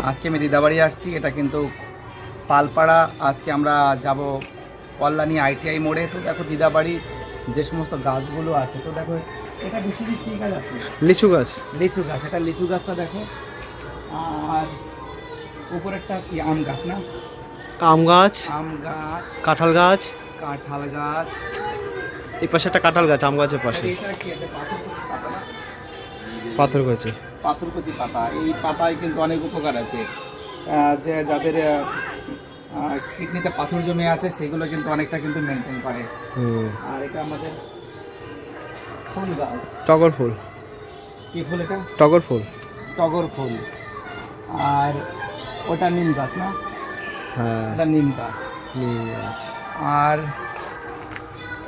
আজকে আমি দিদাবাড়ি আসছি, এটা কিন্তু পালপাড়া। আজকে আমরা যাব কল্যাণী ITI মোড়ে। তো দেখো দিদাবাড়ি যে সমস্ত গাছগুলো আছে, তো দেখো এটা বেশি কী গাছ আছে? লিচু গাছ। লিচু গাছ, এটা লিচু গাছটা দেখো। আর উপরেরটা কি আম গাছ না? আম গাছ, আম গাছ, কাঁঠাল গাছ, কাঁঠাল গাছ। এই পাশে একটা কাঁঠাল গাছ আম গাছের পাশে। এটা কি আছে? পাথরকুচি পাতা না? পাথরকুচি। পাথরকুচি পাতা। এই পাতায় কিন্তু অনেক উপকার আছে, যে যাদের কিডনিতে পাথর জমে আছে সেগুলো কিন্তু অনেকটা কিন্তু মেনটেন করে। আর এটা আমাদের ফুল গাছ, টগর ফুল। কি ফুল এটা? টগর ফুল। টগর ফুল। আর ওটা নিম গাছ না? হ্যাঁ, এটা নিম গাছ। নিম গাছ। আর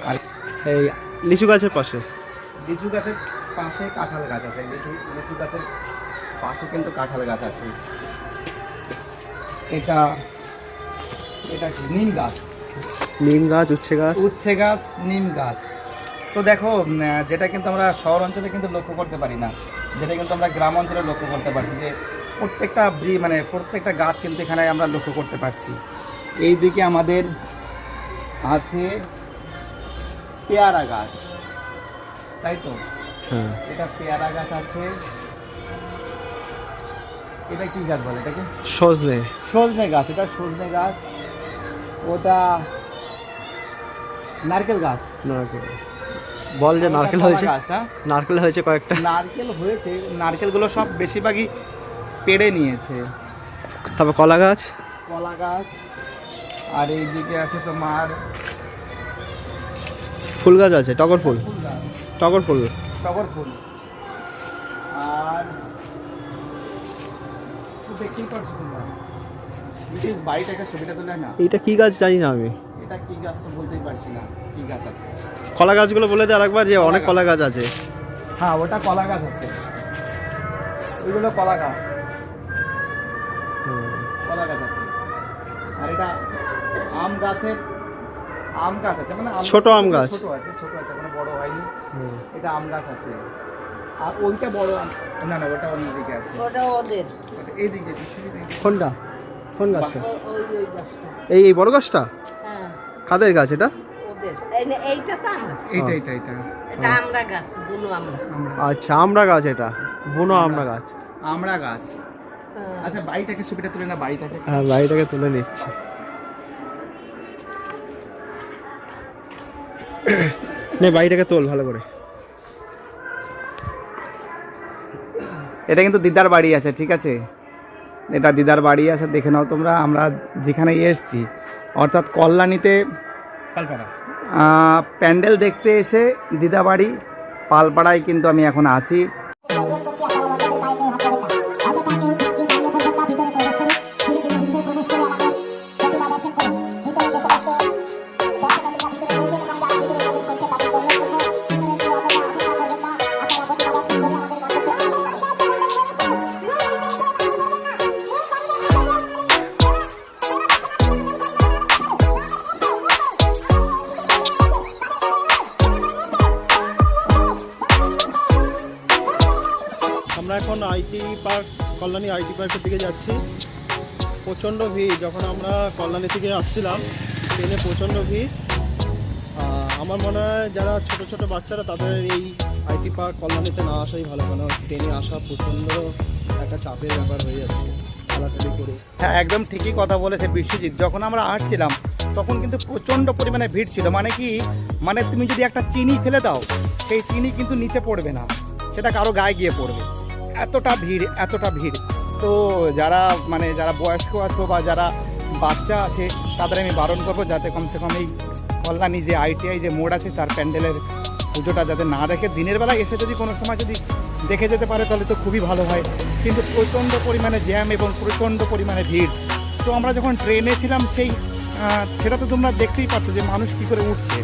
আর এই লিচু গাছের পাশে, লিচু গাছের পাশে কাঁঠাল গাছ আছে। লিচু গাছের পাশে কিন্তু কাঁঠাল গাছ আছে। এটা এটা কি? নিম গাছ। নিম গাছ, উচ্ছে গাছ। উচ্ছে গাছ, নিম গাছ। তো দেখো যেটা কিন্তু আমরা শহর অঞ্চলে কিন্তু লক্ষ্য করতে পারি না, যেটা কিন্তু আমরা গ্রাম অঞ্চলে লক্ষ্য করতে পারছি, যে প্রত্যেকটা প্রত্যেকটা গাছ কিন্তু এখানে আমরা লক্ষ্য করতে পারছি। এই দিকে আমাদের আছে পেয়ারা গাছ, তাই তো? হ্যাঁ, এটা পেয়ারা গাছ আছে। এটা কি গাছ বলে এটাকে? সজনে। সজনে গাছ। এটা সজনে গাছ। ওটা নারকেল গাছ। নারকেল বল যে নারকেল হয়েছে। নারকেল হয়েছে কয়েকটা। নারকেল হয়েছে, নারকেলগুলো সব বেশিরভাগই পেড়ে নিয়েছে। তারপর কলা গাছ। কলা গাছ। আর এই দিকে আছে তোমার ফুল গাছ আছে, টগর ফুল। ফুল গাছ, টগর ফুল। টগর ফুল। আর দেখতেই পারছো তোমরা, বাড়িটাকে ছবিটা তোলে না? এইটা কি গাছ জানি না আমি। এটা কি গাছ তো বলতেই পারছি না, কি গাছ আছে। কলা গাছগুলো বলে দে আরেকবার, যে অনেক কলা গাছ আছে। হ্যাঁ, ওটা কলা গাছ আছে। ওইগুলো কলা গাছ, কলা গাছ আছে। আর এটা আম গাছের আম গাছ আছে, মানে ছোট আম গাছ। ছোট আছে, ছোট আছে, মানে বড় হয়নি। এটা আম গাছ আছে। আর ওইটা বড় না, না ওটা অন্যদিকে আছে। ওটা ওদের। এইদিকে কোনটা? কোন গাছটা? ওই গাছটা। এই বড় গাছটা? হ্যাঁ, কাদের গাছ এটা? ওদের। এইটা তো আমরা। এইটা এটা আমরা গাছ, বুনো আমরা। আচ্ছা, আমরা গাছ। এটা বুনো আমরা গাছ। আমরা গাছ। হ্যাঁ। আচ্ছা, বাড়িটাকে ছবিটা তুলে না, বাড়িটাকে। হ্যাঁ, বাড়িটাকে তুলে নিচ্ছি। নে বাড়িটাকে তোল ভালো করে। এটা কিন্তু দিদার বাড়ি আছে, ঠিক আছে? এটা দিদার বাড়ি আছে, দেখে নাও তোমরা। আমরা যেখানে এসেছি, অর্থাৎ কল্যাণীতে প্যান্ডেল দেখতে এসে দিদা বাড়ি পালপাড়ায় কিন্তু আমি এখন আছি। আমরা এখন আইটি পার্ক, কল্যাণী আইটি পার্কের দিকে যাচ্ছি। প্রচণ্ড ভিড়। যখন আমরা কল্যাণী থেকে আসছিলাম ট্রেনে প্রচণ্ড ভিড়। আমার মনে হয় যারা ছোট ছোট বাচ্চারা, তাদের এই আইটি পার্ক কল্যাণীতে না আসাই ভালো, কেন ট্রেনে আসা প্রচণ্ড একটা চাপের ব্যাপার হয়ে যাচ্ছে ঠেলাঠেলি করে। হ্যাঁ, একদম ঠিকই কথা বলেছে বিশ্বজিৎ। যখন আমরা আসছিলাম তখন কিন্তু প্রচণ্ড পরিমাণে ভিড় ছিল। মানে কি, মানে তুমি যদি একটা চিনি ফেলে দাও, সেই চিনি কিন্তু নিচে পড়বে না, সেটা কারো গায়ে গিয়ে পড়বে। এতটা ভিড়, এতটা ভিড়। তো যারা বয়স্ক আছো বা যারা বাচ্চা আছে, তাদের আমি বারণ করবো যাতে কমসে কম এই কল্যাণী যে ITI যে মোড় আছে তার প্যান্ডেলের পুজোটা যাতে না দেখে, দিনের বেলা এসে যদি কোনো সময় যদি দেখে যেতে পারে তাহলে তো খুবই ভালো হয়। কিন্তু প্রচণ্ড পরিমাণে জ্যাম এবং প্রচণ্ড পরিমাণে ভিড়। তো আমরা যখন ট্রেনে ছিলাম সেটা তো তোমরা দেখতেই পাচ্ছ যে মানুষ কী করে উঠছে।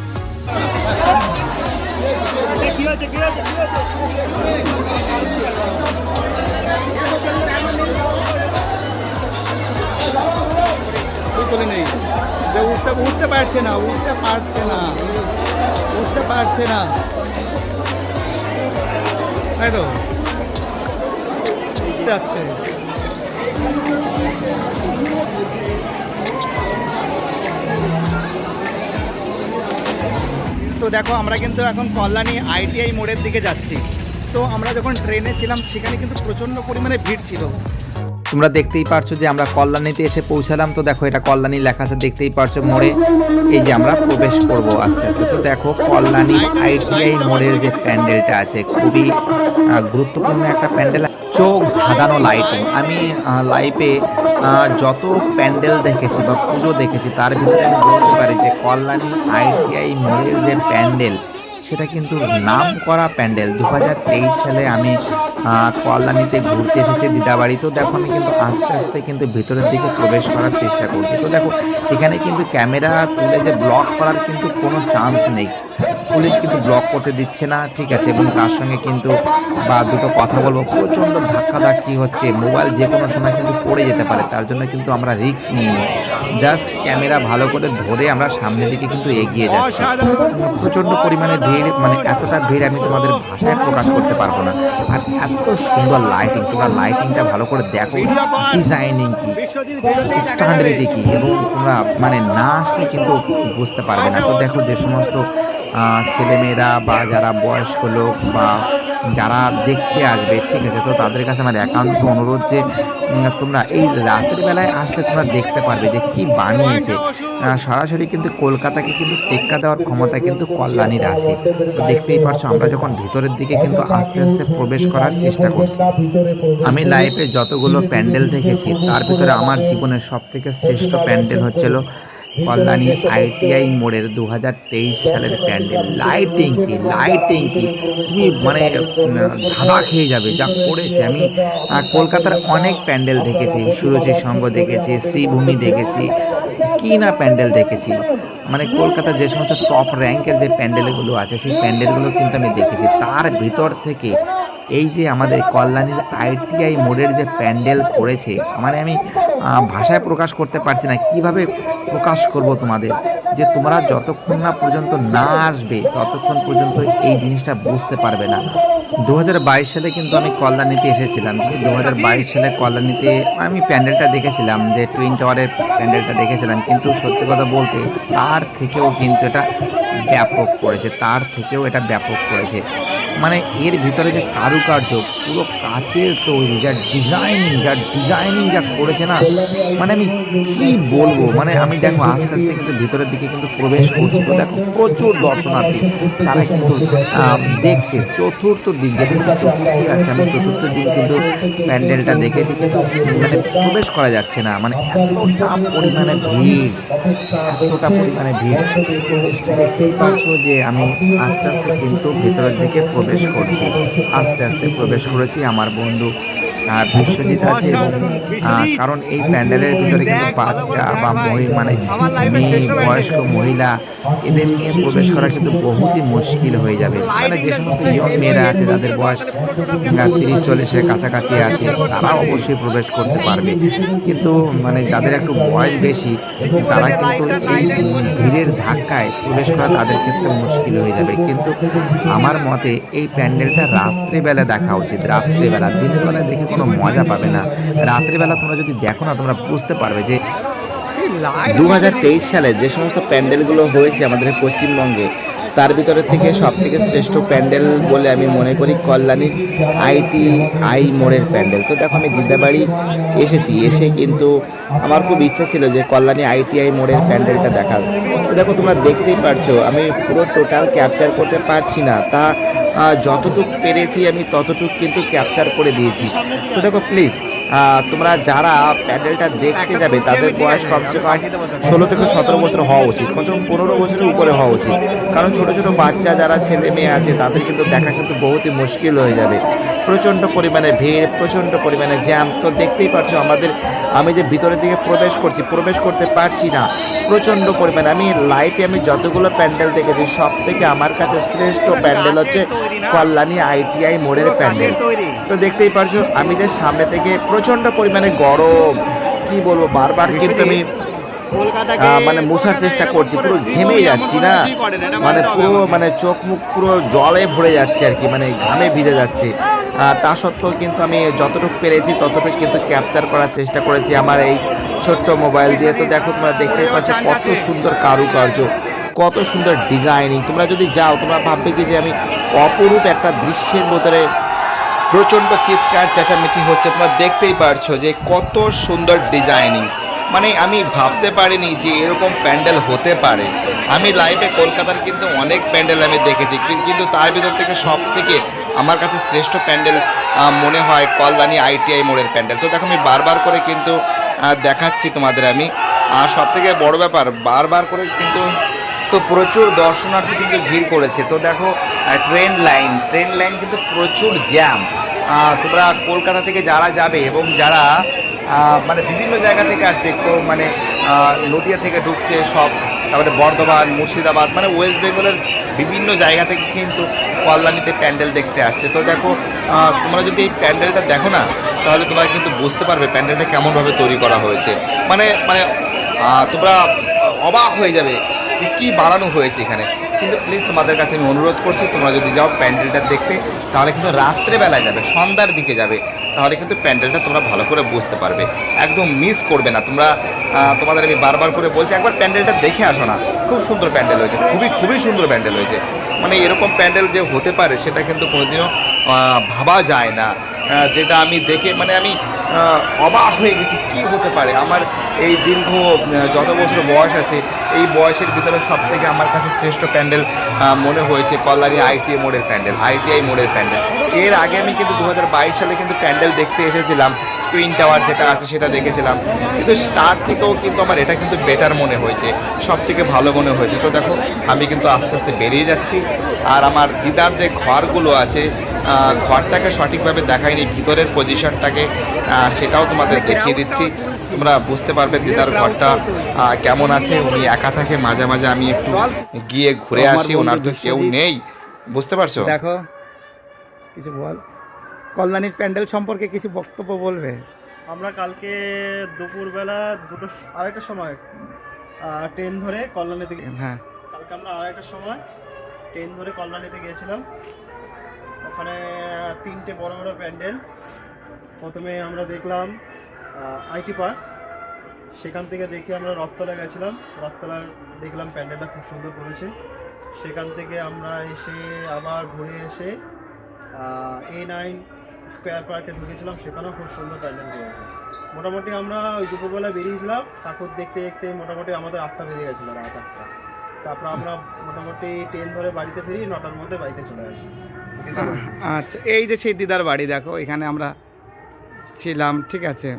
তুলে নেই যে উঠতে পারছে না, তাই তো। আস্তে আস্তে। তো দেখো আমরা কিন্তু এখন কল্যাণী ITI মোড়ের দিকে যাচ্ছি। তো আমরা যখন ট্রেনে ছিলাম সেখানে কিন্তু প্রচণ্ড পরিমাণে ভিড় ছিল। তোমরা দেখতেই পারছো যে আমরা কল্যাণীতে এসে পৌঁছালাম। তো দেখো এটা কল্যাণী লেখা আছে, দেখতেই পারছো মোড়ে এই যে আমরা প্রবেশ করব আস্তে আস্তে। তো দেখো কল্যাণী ITI মোড়ের যে প্যান্ডেলটা আছে খুবই গুরুত্বপূর্ণ একটা প্যান্ডেল, চোখ ধাঁধানো লাইটিং। আমি লাইফে যত প্যান্ডেল দেখেছি বা পুজো দেখেছি তার ভিতরে আমি বলতে পারি যে কল্যাণী ITI মোড়ের যে প্যান্ডেল সেটা কিন্তু নাম করা প্যান্ডেল। 2023 সালে আমি কল্যাণীতে ঘুরতে এসেছি দিদাবাড়ি। তো দেখো আমি কিন্তু আস্তে আস্তে কিন্তু ভিতরের দিকে প্রবেশ করার চেষ্টা করছি। তো দেখো এখানে কিন্তু ক্যামেরা তুলে যে ব্লক করার কিন্তু কোনো চান্স নেই, পুলিশ কিন্তু ব্লক করতে দিচ্ছে না, ঠিক আছে। এবং তার সঙ্গে কিন্তু বা দুটো কথা বলবো, প্রচণ্ড ধাক্কাধাক্কি হচ্ছে, মোবাইল যে কোনো সময় কিন্তু পড়ে যেতে পারে, তার জন্য কিন্তু আমরা রিস্ক নিই, জাস্ট ক্যামেরা ভালো করে ধরে আমরা সামনের দিকে কিন্তু এগিয়ে যাচ্ছি। প্রচণ্ড পরিমাণে ভিড়, মানে এতটা ভিড় আমি তোমাদের ভাষায় প্রকাশ করতে পারবো না। আর এত সুন্দর লাইটিং, তোমরা লাইটিংটা ভালো করে দেখো, ডিজাইনিং কি, স্ট্যান্ডার্ডিটি কি, এবং তোমরা মানে না আসলে কিন্তু বুঝতে পারবে না। তো দেখো যে সমস্ত ছেলেমেয়েরা বা যারা বয়স্ক লোক বা যারা দেখতে আসবে, ঠিক আছে, তো তাদের কাছে আমার একান্ত অনুরোধ যে তোমরা এই রাতের বেলায় আসলে তোমরা দেখতে পারবে যে কি বানিয়েছে। সরাসরি কিন্তু কলকাতাকে কিন্তু টেক্কা দেওয়ার ক্ষমতা কিন্তু কল্যাণীর আছে। তো দেখতেই পারছো আমরা যখন ভিতরের দিকে কিন্তু আস্তে আস্তে প্রবেশ করার চেষ্টা করছি। আমি লাইফে যতগুলো প্যান্ডেল দেখেছি তার ভিতরে আমার জীবনের সব থেকে শ্রেষ্ঠ প্যান্ডেল হচ্ছিল কল্যাণী ITI মোড়ের 2023 সালের প্যান্ডেল। লাইটিং কি তুমি মানে ধাঁধা খেয়ে যাবে যা করেছে। আমি কলকাতার অনেক প্যান্ডেল দেখেছি, সুরুচি সংঘ দেখেছি, শ্রীভূমি দেখেছি, কি না প্যান্ডেল দেখেছি। মানে কলকাতার যে সমস্ত টপ র্যাঙ্কের যে প্যান্ডেলগুলো আছে সেই প্যান্ডেলগুলো কিন্তু আমি দেখেছি। তার ভিতর থেকে এই যে আমাদের কল্যাণীর ITI মোড়ের যে প্যান্ডেল করেছে, মানে আমি ভাষায় প্রকাশ করতে পারছি না। কিভাবে প্রকাশ করব তোমাদের, যে তোমরা যতক্ষণ না পর্যন্ত না আসবে ততক্ষণ পর্যন্ত এই জিনিসটা বুঝতে পারবে না। 2022 সালে কিন্তু আমি কল্যাণীতে এসেছিলাম। 2022 সালে কল্যাণীতে আমি প্যান্ডেলটা দেখেছিলাম, যে টুইন টাওয়ারের প্যান্ডেলটা দেখেছিলাম, কিন্তু সত্যি কথা বলতে তার থেকেও কিন্তু এটা ব্যাপক করেছে। মানে এর ভিতরে যে কারুকার্য, পুরো কাচের তৈরি, যা ডিজাইনিং যা করেছে না, মানে আমি কি বলবো। মানে আমি দেখো আস্তে আস্তে কিন্তু ভিতরের দিকে কিন্তু প্রবেশ করছি। তো দেখো প্রচুর দর্শনার্থী, তারা কিন্তু দেখছে। চতুর্থ দিন, যেদিন চতুর্থী আছে, আমি চতুর্থ দিন কিন্তু প্যান্ডেলটা দেখেছি, কিন্তু মানে প্রবেশ করা যাচ্ছে না, মানে এতটা পরিমাণে ভিড়। দেখতেই পাচ্ছ যে আমি আস্তে আস্তে কিন্তু ভিতরের দিকে প্রবেশ করেছি। আমার বন্ধু বিশ্বজিৎ আছে, এবং কারণ এই প্যান্ডেলের ভিতরে কিন্তু বাচ্চা বা মানে মেয়ে, বয়স্ক মহিলা, এদের নিয়ে প্রবেশ করা কিন্তু বহুতই মুশকিল হয়ে যাবে। মানে যে সমস্ত ইয়ং মেয়েরা আছে যাদের বয়স 30-40-এর কাছাকাছি আছে, তারা অবশ্যই প্রবেশ করতে পারবে, কিন্তু মানে যাদের একটু বয়স বেশি তারা কিন্তু এই ভিড়ের ধাক্কায় প্রবেশ করা তাদের ক্ষেত্রে মুশকিল হয়ে যাবে। কিন্তু আমার মতে এই প্যান্ডেলটা রাত্রিবেলা দেখা উচিত। রাত্রিবেলা, দিনের বেলা দেখে কোনো মজা পাবে না। রাত্রিবেলা তোমরা যদি দেখো না, তোমরা বুঝতে পারবে যে 2023 সালে যে সমস্ত প্যান্ডেলগুলো হয়েছে আমাদের পশ্চিমবঙ্গে, তার ভিতরে থেকে সব থেকে শ্রেষ্ঠ প্যান্ডেল বলে আমি মনে করি কল্যাণীর ITI মোড়ের প্যান্ডেল। তো দেখো আমি দিদাবাড়ি এসে কিন্তু আমার খুব ইচ্ছা ছিল যে কল্যাণী ITI মোড়ের প্যান্ডেলটা দেখার। তো দেখো তোমরা দেখতেই পারছো আমি পুরো টোটাল ক্যাপচার করতে পারছি না, তা যতটুকু পেরেছি আমি ততটুকু কিন্তু ক্যাপচার করে দিয়েছি। তো দেখো প্লিজ তোমরা যারা প্যান্ডেলটা দেখতে যাবে তাদের বয়স কমসে কম 16 থেকে 17 বছর হওয়া উচিত, কমসে কম 15 বছরের উপরে হওয়া উচিত। কারণ ছোট ছোট বাচ্চা যারা ছেলে মেয়ে আছে তাদের কিন্তু দেখা কিন্তু বহুতই মুশকিল হয়ে যাবে। প্রচণ্ড পরিমাণে ভিড়, প্রচণ্ড পরিমাণে জ্যাম। তো দেখতেই পাচ্ছ আমি যে ভিতরের দিকে প্রবেশ করতে পারছি না, প্রচণ্ড পরিমাণে। আমি যতগুলো প্যান্ডেল দেখেছি সব থেকে আমার কাছে শ্রেষ্ঠ প্যান্ডেল হচ্ছে কল্যাণী ITI মোড়ের প্যান্ডেল। তো দেখতেই পারছো আমি যে সামনে থেকে প্রচণ্ড পরিমাণে গরম, কি বলবো, বারবার কিন্তু আমি মানে মোছার চেষ্টা করছি, পুরো ঘেমে যাচ্ছি না, মানে পুরো মানে চোখ মুখ পুরো জলে ভরে যাচ্ছে আর কি, মানে ঘামে ভিজে যাচ্ছে। তা সত্ত্বেও কিন্তু আমি যতটুকু পেরেছি ততটুকু কিন্তু ক্যাপচার করার চেষ্টা করেছি আমার এই ছোট্ট মোবাইল দিয়ে। তো দেখো তোমরা দেখতেই পাচ্ছ কত সুন্দর কারুকার্য, কত সুন্দর ডিজাইনিং। তোমরা যদি যাও তোমরা ভাববে কি যে আমি অপরূপ একটা দৃশ্যের মধ্যে প্রচণ্ড চিৎকার চেঁচামেচি হচ্ছে। তোমরা দেখতেই পারছো যে কত সুন্দর ডিজাইনিং, মানে আমি ভাবতে পারিনি যে এরকম প্যান্ডেল হতে পারে। আমি লাইভে কলকাতার কিন্তু অনেক প্যান্ডেল আমি দেখেছি, কিন্তু তার ভিতর থেকে সব থেকে আমার কাছে শ্রেষ্ঠ প্যান্ডেল মনে হয় কল্যাণী ITI মোড়ের প্যান্ডেল। তো দেখো আমি বারবার করে কিন্তু দেখাচ্ছি তোমাদের আমি। আর সব থেকে বড় ব্যাপার বারবার করে কিন্তু তো প্রচুর দর্শনার্থী কিন্তু ভিড় করেছে। তো দেখো ট্রেন লাইন কিন্তু প্রচুর জ্যাম। তোমরা কলকাতা থেকে যারা যাবে এবং যারা মানে বিভিন্ন জায়গা থেকে আসছে, তো মানে নদিয়া থেকে ঢুকছে সব, তারপরে বর্ধমান, মুর্শিদাবাদ, মানে ওয়েস্ট বেঙ্গলের বিভিন্ন জায়গা থেকে কিন্তু কল্যাণীতে প্যান্ডেল দেখতে আসছে। তো দেখো তোমরা যদি এই প্যান্ডেলটা দেখো না, তাহলে তোমরা কিন্তু বুঝতে পারবে প্যান্ডেলটা কেমনভাবে তৈরি করা হয়েছে। মানে মানে তোমরা অবাক হয়ে যাবে যে কী বানানো হয়েছে এখানে। কিন্তু প্লিজ তোমাদের কাছে আমি অনুরোধ করছি, তোমরা যদি যাও প্যান্ডেলটা দেখতে, তাহলে কিন্তু রাত্রেবেলায় যাবে, সন্ধ্যার দিকে যাবে, তাহলে কিন্তু প্যান্ডেলটা তোমরা ভালো করে বুঝতে পারবে, একদম মিস করবে না তোমরা। তোমাদের আমি বারবার করে বলছি একবার প্যান্ডেলটা দেখে আসো না। খুব সুন্দর প্যান্ডেল হয়েছে, খুবই সুন্দর প্যান্ডেল হয়েছে। মানে এরকম প্যান্ডেল যে হতে পারে সেটা কিন্তু কোনোদিনও ভাবা যায় না। যেটা আমি দেখে মানে আমি অবাক হয়ে গেছি, কি হতে পারে। আমার এই দীর্ঘ যত বছর বয়স আছে, এই বয়সের ভিতরে সব থেকে আমার কাছে শ্রেষ্ঠ প্যান্ডেল মনে হয়েছে কল্যাণী ITI মোড়ের প্যান্ডেল। এর আগে আমি কিন্তু 2022 সালে কিন্তু প্যান্ডেল দেখতে এসেছিলাম, টুইন টাওয়ার যেটা আছে সেটা দেখেছিলাম, কিন্তু তার থেকেও কিন্তু আমার এটা কিন্তু বেটার মনে হয়েছে, সব থেকে ভালো মনে হয়েছে। তো দেখো আমি কিন্তু আস্তে আস্তে বেরিয়ে যাচ্ছি। আর আমার দিদার যে ঘরগুলো আছে, ঘরটাকে সঠিকভাবে দেখায়নি, ভিতরের পজিশনটাকে সেটাও তোমাদের দেখিয়ে দিচ্ছি, তোমরা বুঝতে পারবে দিদার ঘরটা কেমন আছে। উনি একা থাকে, মাঝে মাঝে আমি একটু গিয়ে ঘুরে আসি, ওনার তো কেউ নেই, বুঝতে পারছো। দেখো কিছু বল, কল্যাণীর প্যান্ডেল সম্পর্কে কিছু বক্তব্য বলবে। আমরা কালকে দুপুরবেলা 2:30 সময় ট্রেন ধরে কল্যাণীতে হ্যাঁ, কালকে আমরা 2:30 সময় ট্রেন ধরে কল্যাণীতে গিয়েছিলাম। ওখানে 3টে বড় বড় প্যান্ডেল। প্রথমে আমরা দেখলাম IT পার্ক, সেখান থেকে দেখে আমরা রথতলা গেছিলাম, রথতলার দেখলাম প্যান্ডেলটা খুব সুন্দর করেছে। সেখান থেকে আমরা এসে আবার ঘুরে এসে A9 স্কোয়ার পার্কে ঢুকেছিলাম, সেখানেও খুব সুন্দর প্যান্ডেল করেছে। মোটামুটি আমরা ওই দুপুরবেলা বেরিয়েছিলাম, ঠাকুর দেখতে দেখতে মোটামুটি আমাদের 8টা বেজে গেছিলো, রাত 8টা। তারপর আমরা মোটামুটি ট্রেন ধরে বাড়িতে ফিরি, 9টার মধ্যে বাড়িতে চলে আসি। আচ্ছা, এই যে সেই দিদার বাড়ি, দেখো এখানে আমরা ছিলাম, ঠিক আছে,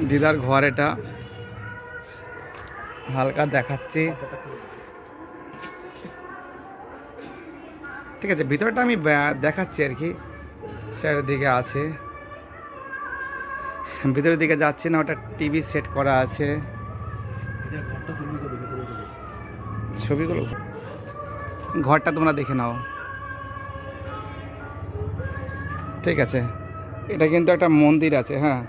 দিদার ঘর এটা হালকা দেখাচ্ছি, ঠিক আছে, ভিতরটা আমি দেখাচ্ছি আর কি। সাইডের দিকে আছে, ভিতরের দিকে যাচ্ছি না, ওটা টিভি সেট করা আছে, ছবিগুলো ঘরটা তোমরা দেখে নাও, ঠিক আছে। এটা কিন্তু একটা মন্দির আছে, হ্যাঁ,